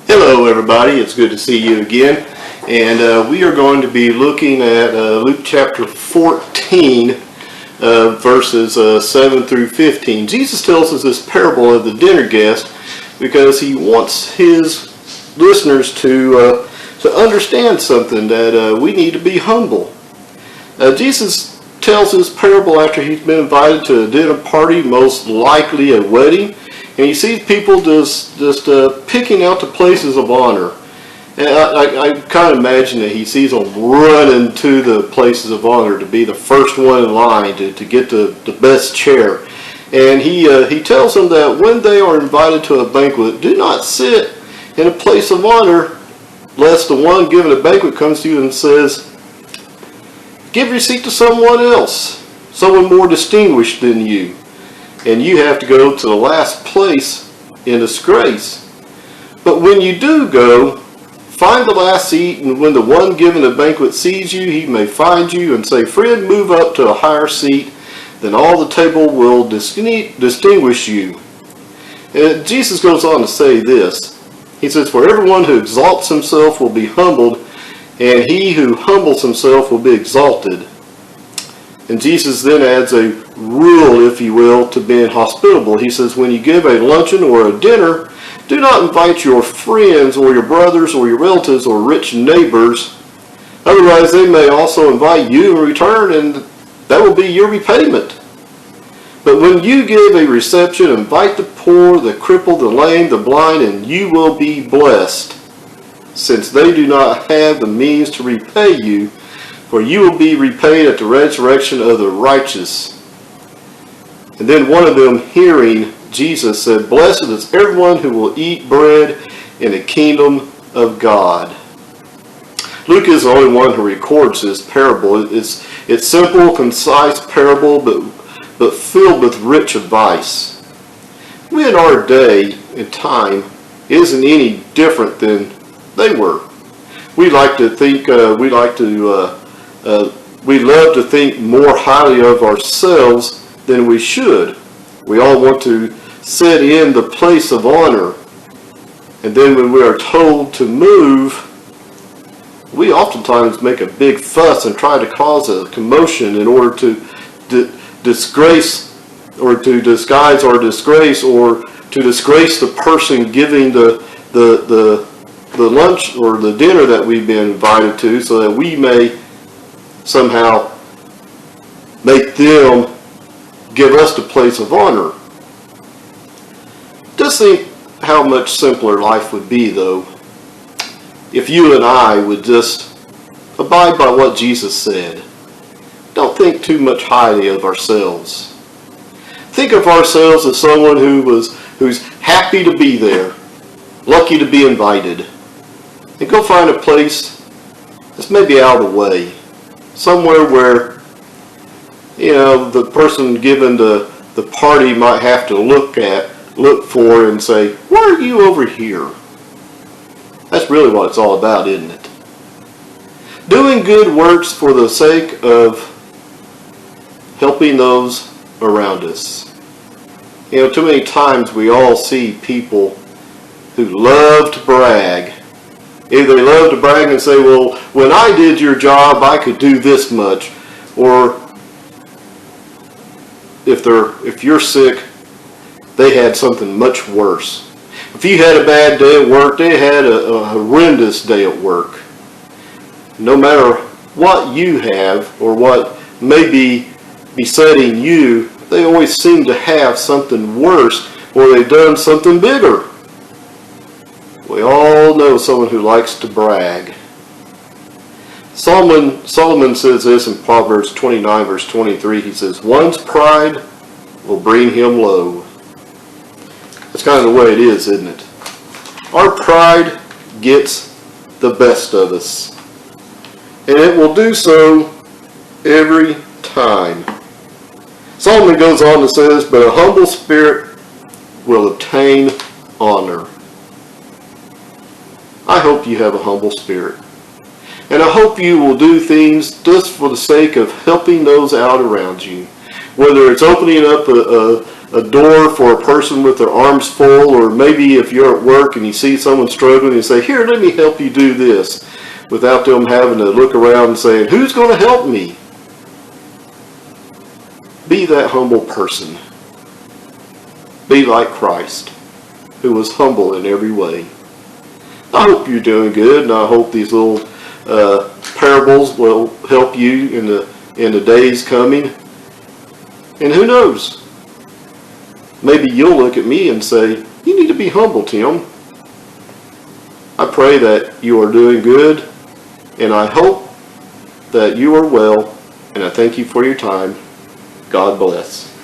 Hello everybody, it's good to see you again, and we are going to be looking at Luke chapter 14 verses 7 through 15. Jesus tells us this parable of the dinner guest because he wants his listeners to understand something, that we need to be humble. Jesus tells this parable after he's been invited to a dinner party, most likely a wedding. And you see people just picking out the places of honor. And I kind of imagine that he sees them running to the places of honor to be the first one in line to get the best chair. And he tells them that when they are invited to a banquet, do not sit in a place of honor, lest the one giving a banquet comes to you and says, give your seat to someone else, someone more distinguished than you. And you have to go to the last place in disgrace. But when you do go, find the last seat, and when the one giving the banquet sees you, he may find you and say, friend, move up to a higher seat, then all the table will distinguish you. And Jesus goes on to say this. He says, for everyone who exalts himself will be humbled, and he who humbles himself will be exalted. And Jesus then adds a rule, if you will, to being hospitable. He says, when you give a luncheon or a dinner, do not invite your friends or your brothers or your relatives or rich neighbors. Otherwise, they may also invite you in return, and that will be your repayment. But when you give a reception, invite the poor, the crippled, the lame, the blind, and you will be blessed, since they do not have the means to repay you, for you will be repaid at the resurrection of the righteous. And then one of them, hearing Jesus, said, blessed is everyone who will eat bread in the kingdom of God. Luke is the only one who records this parable. It's simple, concise parable, but filled with rich advice. We in our day and time isn't any different than they were. We like to think, we love to think more highly of ourselves than we should. We all want to sit in the place of honor. And then when we are told to move, we oftentimes make a big fuss and try to cause a commotion in order to disgrace or to disguise our disgrace, or to disgrace the person giving the lunch or the dinner that we've been invited to, so that we may somehow make them give us the place of honor. Just think how much simpler life would be, though, if you and I would just abide by what Jesus said. Don't think too much highly of ourselves. Think of ourselves as someone who's happy to be there, lucky to be invited. And go find a place that's maybe out of the way. Somewhere where, the person given the party might have to look for and say, why are you over here? That's really what it's all about, isn't it? Doing good works for the sake of helping those around us. Too many times we all see people who love to brag. Either they love to brag and say, well, when I did your job, I could do this much. Or if you're sick, they had something much worse. If you had a bad day at work, they had a horrendous day at work. No matter what you have or what may be besetting you, they always seem to have something worse, or they've done something bigger. We all know someone who likes to brag. Solomon says this in Proverbs 29, verse 23. He says, one's pride will bring him low. That's kind of the way it is, isn't it? Our pride gets the best of us. And it will do so every time. Solomon goes on and says, but a humble spirit will obtain honor. I hope you have a humble spirit. And I hope you will do things just for the sake of helping those out around you. Whether it's opening up a door for a person with their arms full, or maybe if you're at work and you see someone struggling, you say, here, let me help you do this, without them having to look around and saying, who's going to help me? Be that humble person. Be like Christ, who was humble in every way. I hope you're doing good, and I hope these little parables will help you in the days coming. And who knows? Maybe you'll look at me and say, you need to be humble, Tim. I pray that you are doing good, and I hope that you are well, and I thank you for your time. God bless.